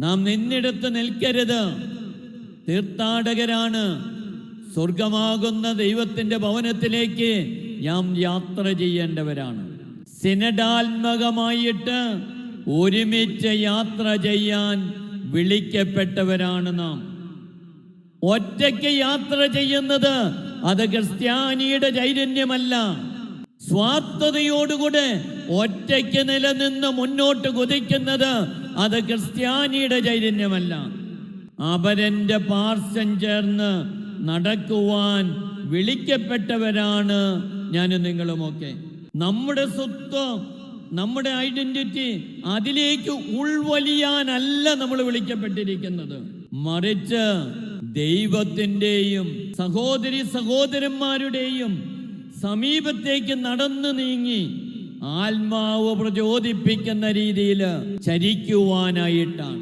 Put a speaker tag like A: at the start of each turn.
A: നാം നിന്നിടത്ത് നിൽക്കരുത്. തീർത്ഥാടകരാണ്. സ്വർഗമാകുന്ന ദൈവത്തിന്റെ ഭവനത്തിലേക്ക് നാം യാത്ര ചെയ്യേണ്ടവരാണ്. സിനഡാത്മകമായിട്ട് ഒരുമിച്ച് യാത്ര ചെയ്യാൻ വിളിക്കപ്പെട്ടവരാണ് നാം. ഒറ്റയ്ക്ക് യാത്ര ചെയ്യുന്നത് അത് ക്രിസ്ത്യാനിയുടെ ചൈതന്യമല്ല. സ്വാർത്ഥതയോടുകൂടെ ഒറ്റയ്ക്ക് നിലനിന്ന് മുന്നോട്ട് കുതിക്കുന്നത് അത് ക്രിസ്ത്യാനിയുടെ ചൈതന്യമല്ല. അപരന്റെ പാർശ്വം ചേർന്ന് നടക്കുവാൻ വിളിക്കപ്പെട്ടവരാണ് ഞാനും നിങ്ങളുമൊക്കെ. നമ്മുടെ സ്വത്ത്, നമ്മുടെ ഐഡന്റിറ്റി അതിലേക്ക് ഉൾവലിയാനല്ല നമ്മൾ വിളിക്കപ്പെട്ടിരിക്കുന്നത്. മറിച്ച് ദൈവത്തിൻ്റെയും സഹോദരി സഹോദരന്മാരുടെയും സമീപത്തേക്ക് നടന്നു നീങ്ങി ആത്മാവ് പ്രചോദിപ്പിക്കുന്ന രീതിയിൽ ചരിക്കുവാനായിട്ടാണ്.